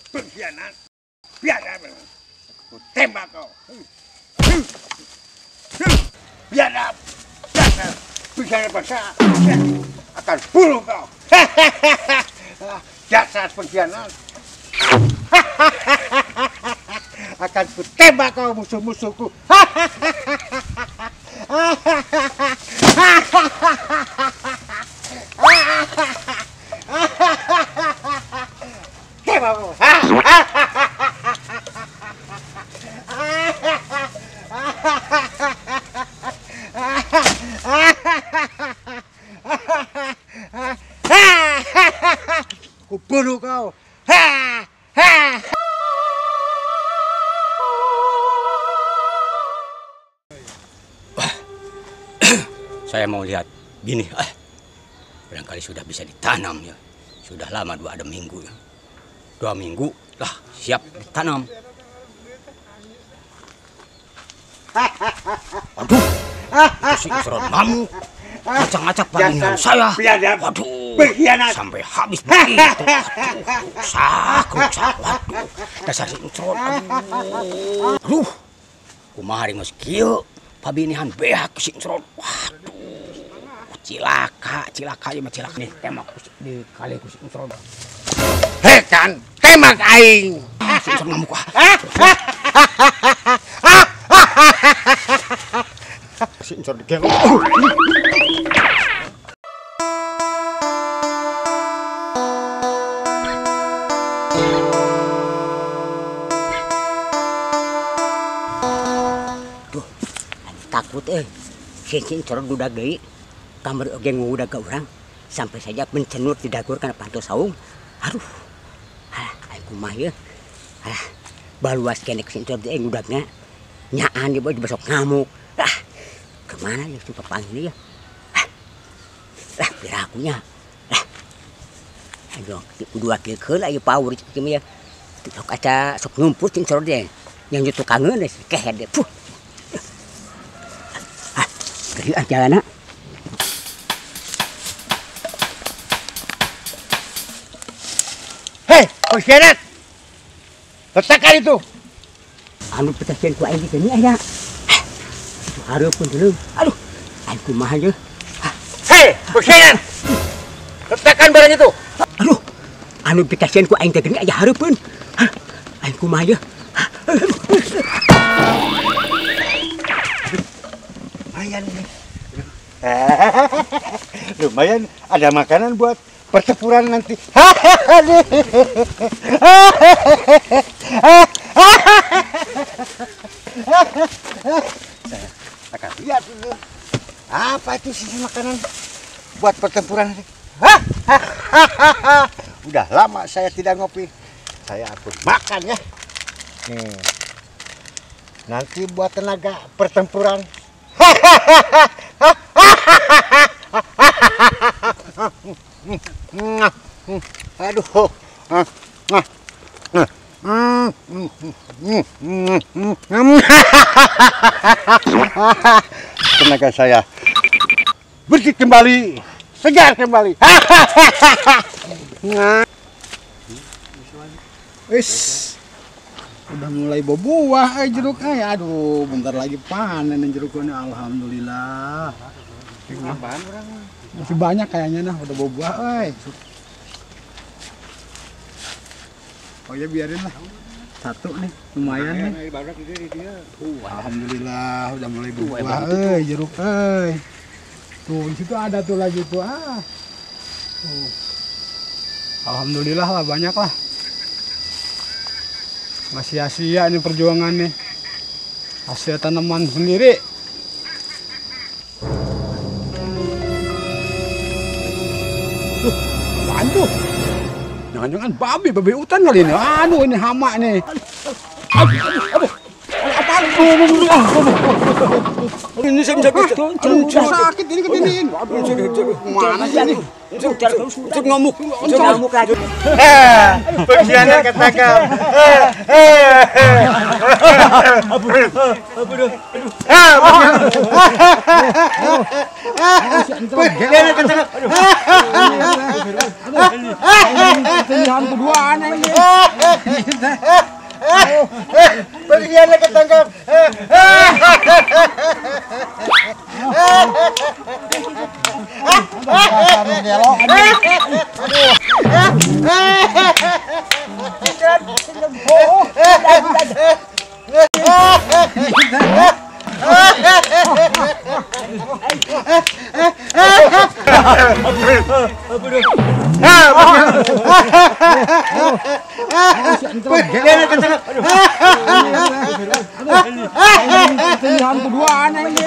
Pengkhianat, biadab, aku tembak kau. Biadab, pengkhianat bangsa, akan bunuh kau. Dasar pengkhianat, akan kutembak kau musuh-musuhku. Tembak kau. Ku bunuh kau. Saya mau lihat gini. Barangkali sudah bisa ditanam ya. Sudah lama 2 minggu ya. 2 minggu lah siap ditanam. Waduh, si Isron kamu ngacak-ngacak palingan saya. Waduh, sampai habis begitu. Rusak. Waduh, dasar si Isron. Aduh, kumaha geus kieu pabinihan beak si Isron. Waduh, cilaka ieu mah cilaka nih tembak di kali ku si Isron. Heh kan, tembak aing. Si Isron ngamuk. Si Isron digelok. Duh, takut si Isron budak deui. Kamar oge ngudag ka urang sampai saja mencenut di dagor kana panto saung. Aduh. Aing kumaha ieu? Baluas kene si Isron teh ngudagna. Nyaan di besok ngamuk. Kemana ya si papanggil ya? Pirakunya. Aduh, kudu akilkeun aya power kieu ya. Sok aca sok ngumpul si Isron teh. Yang jutu kangeun si kehed. Puh. Gerian jalanna. Hei, pengkhianat! Letakkan itu! Anu petakeun ku aing teh aya. Hareupeun dulu. Aduh, aing kumaha ye? Hei, pengkhianat! Letakkan barang itu! Aduh, anu petakeun ku aing teh aya hareupeun. Aing kumaha ye? Lumayan ini. Lumayan ada makanan buat pertempuran nanti. Akan lihat dulu. Apa itu sisa makanan buat pertempuran nanti? Udah lama saya tidak ngopi. Saya akan makan ya. Nanti buat tenaga pertempuran. Aduh. Tenaga saya bersih kembali, segar kembali. Wis, udah mulai berbuah jeruk aduh, bentar lagi panen jeruknya. Alhamdulillah. Masih banyak kayaknya udah berbuah, Oh ya biarin lah. Satu nih, lumayan nih. Alhamdulillah udah mulai berbuah, jeruk, Tuh, di situ ada tuh lagi tuh, Tuh. Alhamdulillah lah banyak lah. Nggak sia-sia ini perjuangan nih. Hasil tanaman sendiri. Tuh, apaan tuh? Jangan-jangan babi hutan kali ini. Aduh, ini hama nih. Aduh, apaan? Ini saya Sakit ini ketinin. Mana sih ini? Cuk ngamuk. Ngamuk lagi. Pengkhianat ketangkap. Pengkhianat ketangkap. Pilihan kedua aneh ini. Pengkhianat ketangkap. Pengkhianat ketangkap. Pilihan kedua aneh ini.